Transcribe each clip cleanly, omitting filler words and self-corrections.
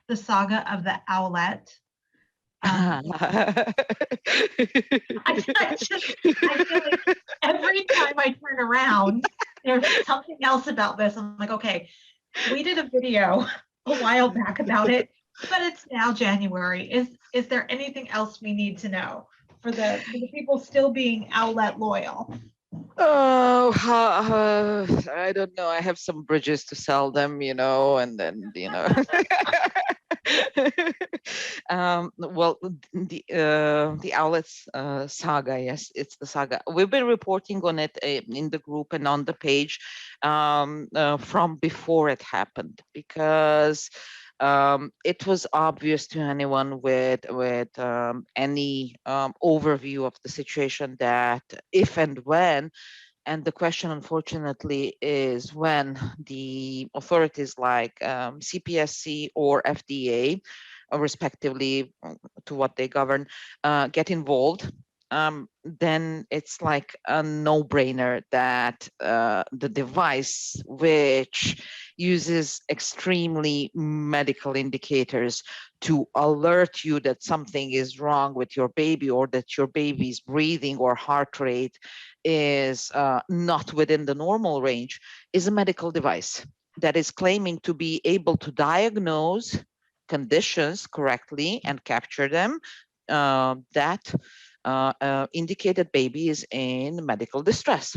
the saga of the Owlet. uh, I feel like every time I turn around, there's something else about this. I'm like, okay, we did a video a while back about it, but it's now January. Is there anything else we need to know for the people still being Owlet loyal? Oh, I don't know. I have some bridges to sell them, and then, well, the Owlets saga, yes, it's the saga. We've been reporting on it in the group and on the page from before it happened, because it was obvious to anyone with any overview of the situation that if and when, and the question, unfortunately, is when the authorities like CPSC or FDA, respectively, to what they govern, get involved, then it's like a no-brainer that the device, which uses extremely medical indicators to alert you that something is wrong with your baby, or that your baby's breathing or heart rate is not within the normal range, is a medical device that is claiming to be able to diagnose conditions correctly and capture them that indicate that baby is in medical distress.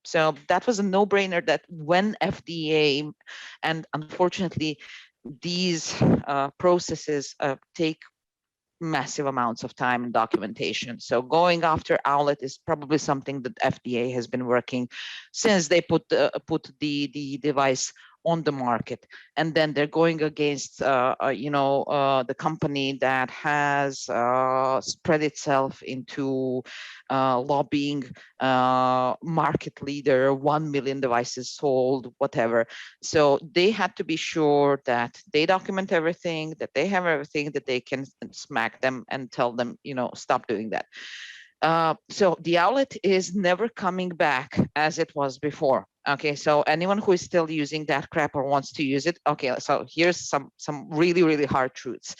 So that was a no-brainer that when FDA, and unfortunately, these processes take massive amounts of time and documentation. So going after Owlet is probably something that FDA has been working since they put the device on the market, and then they're going against the company that has spread itself into lobbying market leader, 1 million devices sold, whatever. So they had to be sure that they document everything, that they have everything, that they can smack them and tell them, stop doing that. So the Owlet is never coming back as it was before. Okay, so anyone who is still using that crap or wants to use it, okay, so here's some really, really hard truths.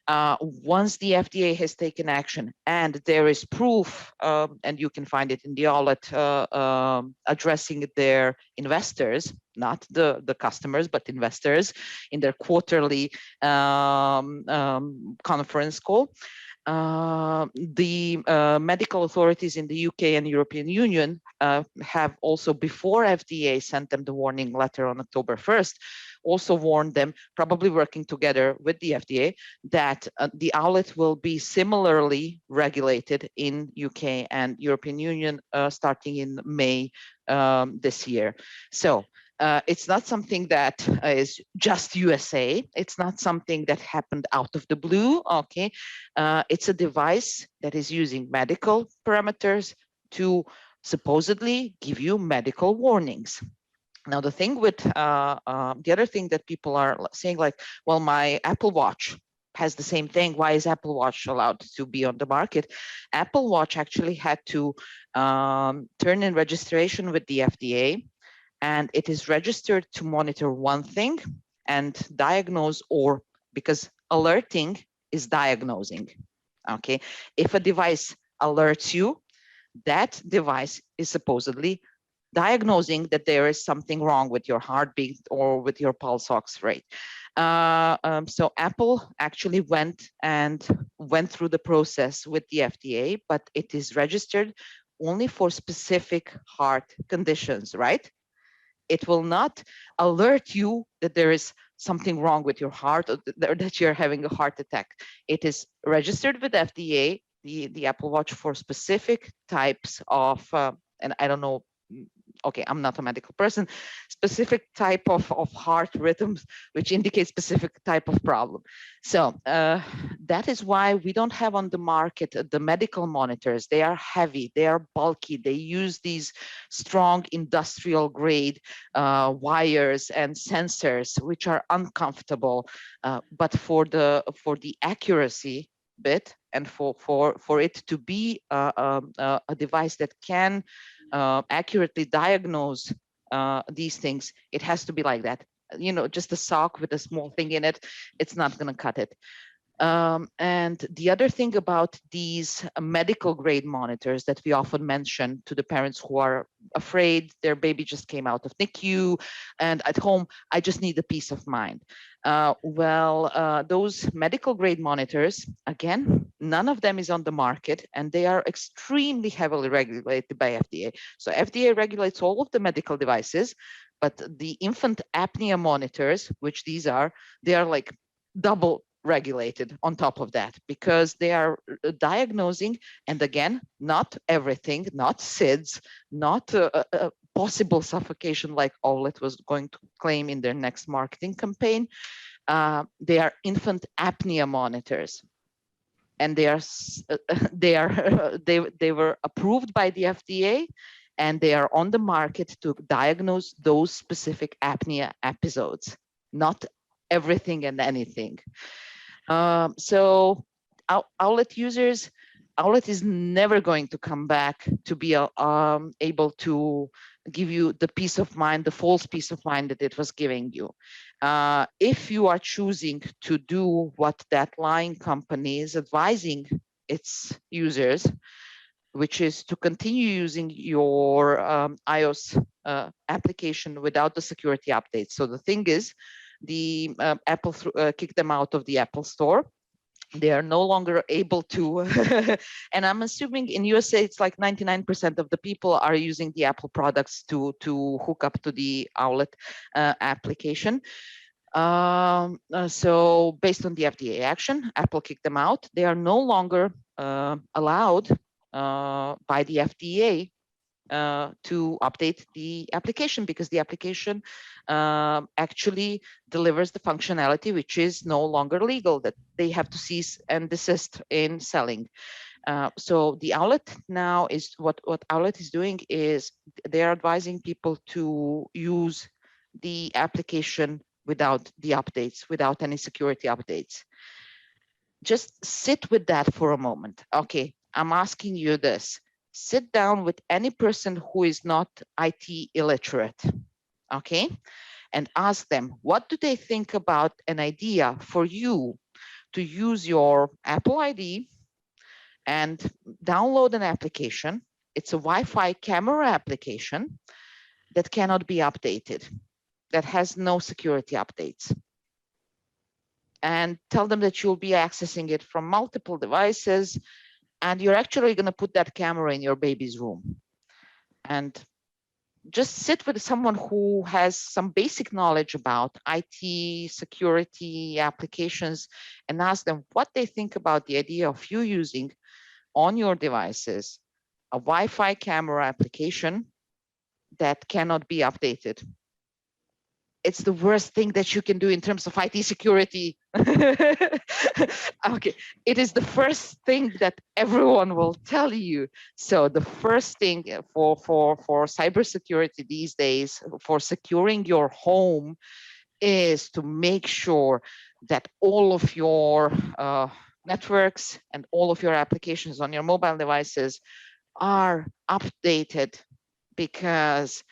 Once the FDA has taken action and there is proof, and you can find it in the Owlet addressing their investors, not the customers, but investors, in their quarterly conference call, the medical authorities in the UK and European Union have also, before FDA sent them the warning letter on October 1st, also warned them, probably working together with the FDA, that the Owlet will be similarly regulated in UK and European Union starting in May this year. So it's not something that is just USA. It's not something that happened out of the blue. Okay, it's a device that is using medical parameters to supposedly give you medical warnings. Now, the thing with the other thing that people are saying, like, well, my Apple Watch has the same thing. Why is Apple Watch allowed to be on the market? Apple Watch actually had to turn in registration with the FDA, and it is registered to monitor one thing and diagnose, or because alerting is diagnosing. Okay, if a device alerts you, that device is supposedly diagnosing that there is something wrong with your heartbeat or with your pulse ox rate. So Apple actually went through the process with the FDA, but it is registered only for specific heart conditions, right? It will not alert you that there is something wrong with your heart, or that you're having a heart attack. It is registered with FDA, the Apple Watch, for specific types of, and I don't know, okay, I'm not a medical person, specific type of heart rhythms, which indicate specific type of problem. So that is why we don't have on the market the medical monitors. They are heavy, they are bulky, they use these strong industrial grade wires and sensors, which are uncomfortable. But for the accuracy bit, and for it to be a device that can accurately diagnose these things, it has to be like that. just a sock with a small thing in it, it's not going to cut it. And the other thing about these medical grade monitors that we often mention to the parents who are afraid their baby just came out of NICU and at home, I just need a peace of mind. Those medical grade monitors, again, none of them is on the market and they are extremely heavily regulated by FDA. So FDA regulates all of the medical devices, but the infant apnea monitors, which they are like double regulated on top of that because they are diagnosing, and again, not everything, not SIDS, not possible suffocation like Owlet was going to claim in their next marketing campaign. They are infant apnea monitors, and they were approved by the FDA, and they are on the market to diagnose those specific apnea episodes, not everything and anything. So Owlet users, Owlet is never going to come back to be able to give you the peace of mind, the false peace of mind that it was giving you. If you are choosing to do what that lying company is advising its users, which is to continue using your iOS application without the security updates. So the thing is, the Apple kicked them out of the Apple Store. They are no longer able to, and I'm assuming in USA it's like 99% of the people are using the Apple products to hook up to the Owlet application. So based on the FDA action, Apple kicked them out. They are no longer allowed by the FDA to update the application because the application actually delivers the functionality which is no longer legal, that they have to cease and desist in selling. So the Owlet now is what Owlet is doing is they are advising people to use the application without the updates, without any security updates. Just sit with that for a moment. Okay, I'm asking you this. Sit down with any person who is not IT illiterate, okay? And ask them, what do they think about an idea for you to use your Apple ID and download an application? It's a Wi-Fi camera application that cannot be updated, that has no security updates. And tell them that you'll be accessing it from multiple devices, and you're actually going to put that camera in your baby's room. And just sit with someone who has some basic knowledge about IT, security, applications, and ask them what they think about the idea of you using on your devices a Wi-Fi camera application that cannot be updated. It's the worst thing that you can do in terms of IT security. Okay, it is the first thing that everyone will tell you. So the first thing for cybersecurity these days, for securing your home, is to make sure that all of your networks and all of your applications on your mobile devices are updated, because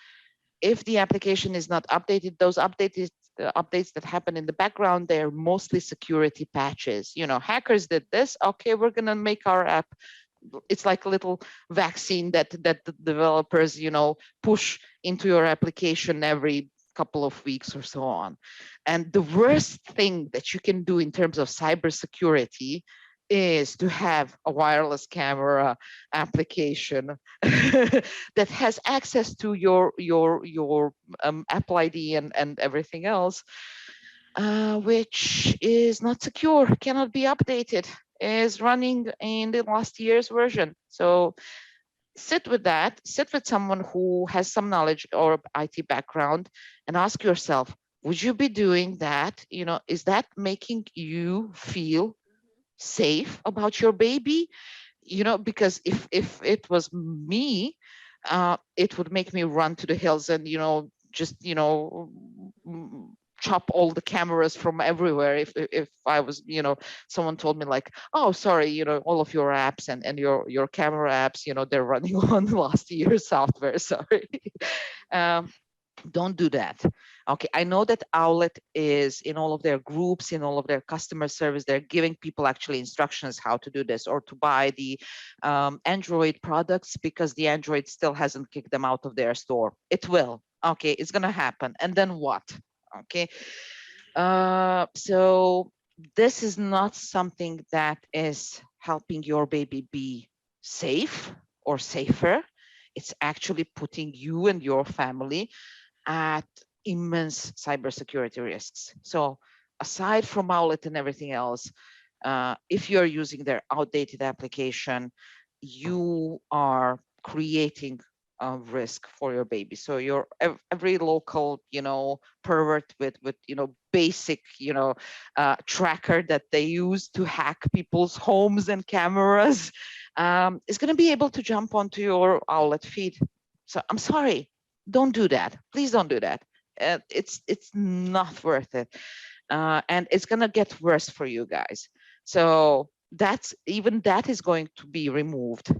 if the application is not updated, those updates that happen in the background, they're mostly security patches. Hackers did this. Okay, we're gonna make our app. It's like a little vaccine that the developers, push into your application every couple of weeks or so on. And the worst thing that you can do in terms of cybersecurity is to have a wireless camera application that has access to your Apple ID and everything else, which is not secure, cannot be updated, is running in the last year's version. So sit with that, sit with someone who has some knowledge or IT background and ask yourself, would you be doing that? Is that making you feel safe about your baby? Because if it was me, it would make me run to the hills and just chop all the cameras from everywhere. If I was, someone told me like, oh, sorry, all of your apps and your camera apps, they're running on last year's software. Sorry. Don't do that. Okay, I know that Owlet is in all of their groups, in all of their customer service, they're giving people actually instructions how to do this or to buy the Android products, because the Android still hasn't kicked them out of their store. It will. Okay, it's gonna happen. And then what? Okay. So this is not something that is helping your baby be safe or safer. It's actually putting you and your family at immense cybersecurity risks. So aside from Owlet and everything else, if you're using their outdated application, you are creating a risk for your baby. So your every local, pervert with basic, tracker that they use to hack people's homes and cameras, is going to be able to jump onto your Owlet feed. So I'm sorry, don't do that. Please don't do that. It's not worth it, and it's gonna get worse for you guys. So that is going to be removed,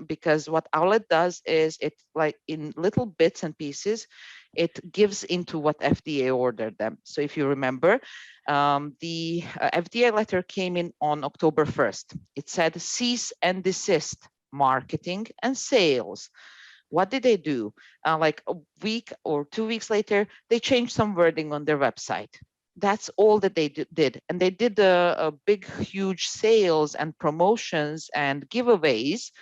because what Owlet does is it, like in little bits and pieces, it gives into what FDA ordered them. So if you remember, the FDA letter came in on October 1st. It said cease and desist marketing and sales. What did they do? Like a week or 2 weeks later, they changed some wording on their website. That's all that they did. And they did a big, huge sales and promotions and giveaways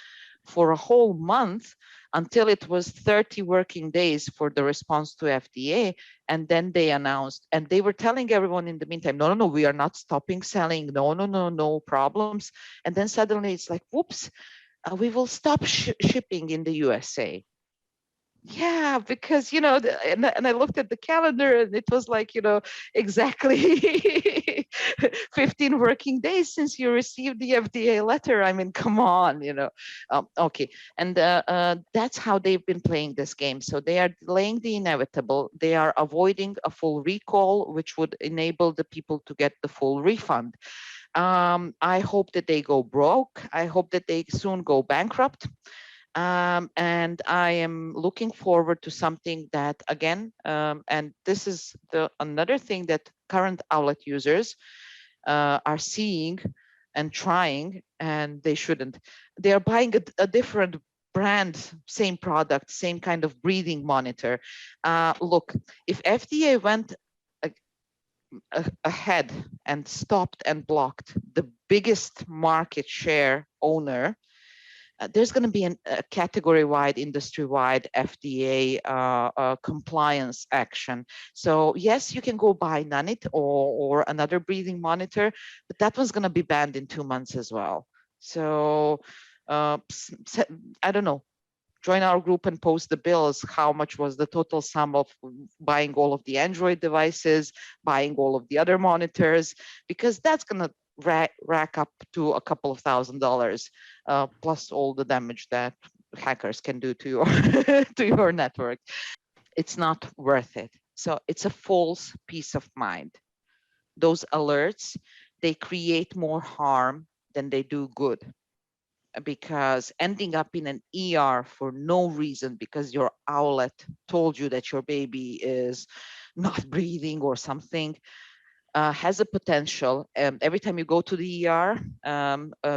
for a whole month until it was 30 working days for the response to FDA. And then they announced, and they were telling everyone in the meantime, no, no, no, we are not stopping selling. No, no, no, no problems. And then suddenly it's like, whoops, we will stop shipping in the USA. Yeah, because and I looked at the calendar and it was like, exactly 15 working days since you received the FDA letter. I mean, come on, okay. And that's how they've been playing this game. So they are delaying the inevitable. They are avoiding a full recall, which would enable the people to get the full refund. I hope that they go broke. I hope that they soon go bankrupt. And I am looking forward to something that, again, and this is another thing that current Owlet users are seeing and trying, and they shouldn't. They are buying a different brand, same product, same kind of breathing monitor. Look, if FDA went ahead and stopped and blocked the biggest market share owner, there's going to be a category-wide, industry-wide FDA compliance action. So yes, you can go buy Nanit or another breathing monitor, but that one's going to be banned in 2 months as well. So I don't know. Join our group and post the bills. How much was the total sum of buying all of the Android devices, buying all of the other monitors? Because that's going to rack up to a couple of $1,000, plus all the damage that hackers can do to your to your network. It's not worth it. So it's a false peace of mind. Those alerts, they create more harm than they do good, because ending up in an ER for no reason because your Owlet told you that your baby is not breathing or something, has a potential. Every time you go to the ER,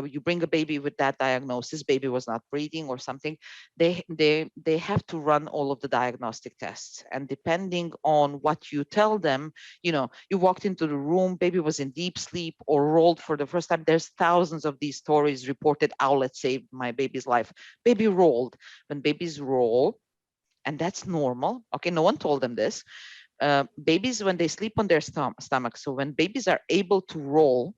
you bring a baby with that diagnosis, baby was not breathing or something, they have to run all of the diagnostic tests. And depending on what you tell them, you walked into the room, baby was in deep sleep or rolled for the first time. There's thousands of these stories reported. Owlet saved my baby's life. Baby rolled. When babies roll, and that's normal. Okay, no one told them this. Babies, when they sleep on their stomach, so when babies are able to roll,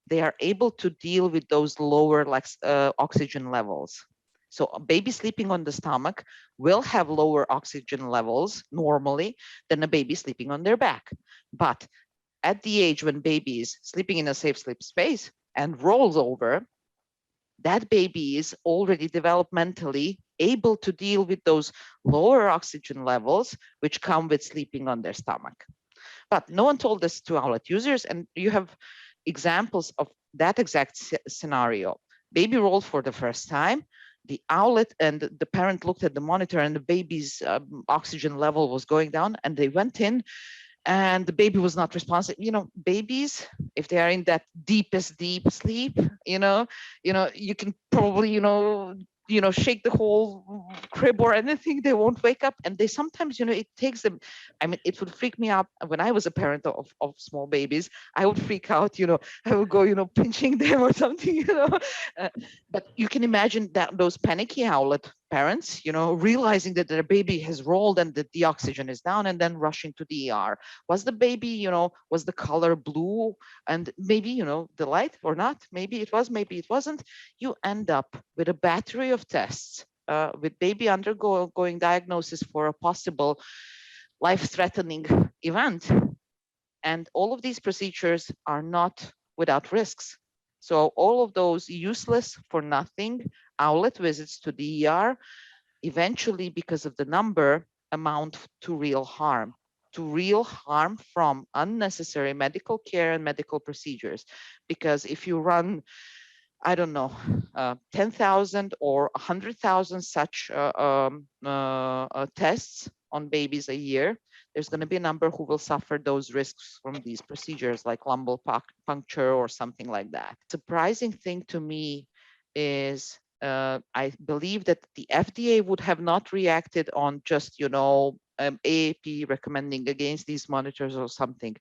they are able to deal with those lower oxygen levels. So a baby sleeping on the stomach will have lower oxygen levels normally than a baby sleeping on their back. But at the age when baby is sleeping in a safe sleep space and rolls over, that baby is already developmentally able to deal with those lower oxygen levels, which come with sleeping on their stomach. But no one told this to Owlet users, and you have examples of that exact scenario. Baby rolled for the first time. the Owlet, and the parent looked at the monitor, and the baby's oxygen level was going down, and they went in, and the baby was not responsive. Babies, if they are in that deepest deep sleep, you can probably shake the whole crib or anything, they won't wake up. And they sometimes, it takes them, I mean, it would freak me out when I was a parent of small babies. I would freak out, I would go, pinching them or something, uh, but you can imagine that those panicky Owlet parents, realizing that their baby has rolled and that the oxygen is down, and then rushing to the ER. Was the baby, was the color blue, and maybe, the light or not? Maybe it was, maybe it wasn't. You end up with a battery of tests, with baby undergoing diagnosis for a possible life-threatening event. And all of these procedures are not without risks. So all of those useless for nothing Owlet visits to the ER eventually, because of the number, amount to real harm, from unnecessary medical care and medical procedures. Because if you run, I don't know, 10,000 or 100,000 such tests on babies a year, there's going to be a number who will suffer those risks from these procedures, like lumbar puncture or something like that. Surprising thing to me is, I believe that the FDA would have not reacted on just, AAP recommending against these monitors or something.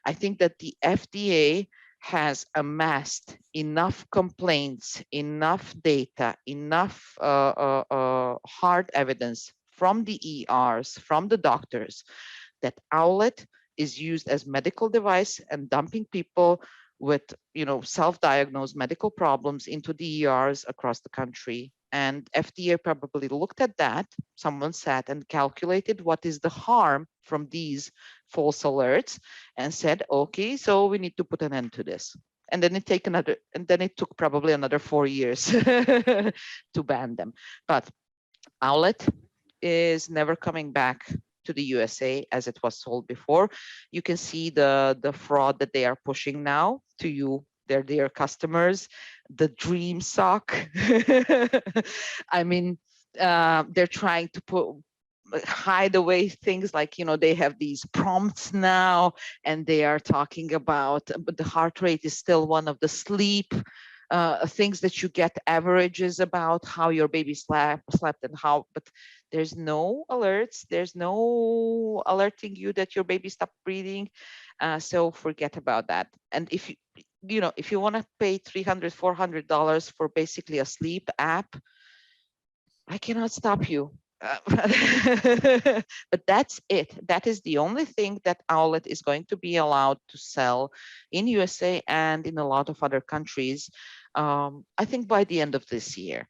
I think that the FDA has amassed enough complaints, enough data, enough hard evidence from the ERs, from the doctors, that Owlet is used as medical device and dumping people with, self-diagnosed medical problems into the ERs across the country. And FDA probably looked at that. Someone sat and calculated what is the harm from these false alerts and said, okay, so we need to put an end to this. And then it took probably another 4 years to ban them. But Owlet is never coming back to the USA as it was sold before. You can see the fraud that they are pushing now to you, their customers, the dream sock. I mean, they're trying to hide away things like, they have these prompts now, and they are talking about, but the heart rate is still one of the sleep things that you get averages about how your baby slept and how, but there's no alerts, there's no alerting you that your baby stopped breathing. So forget about that. And if you want to pay $300, $400 for basically a sleep app, I cannot stop you. But that's it. That is the only thing that Owlet is going to be allowed to sell in USA and in a lot of other countries, I think by the end of this year.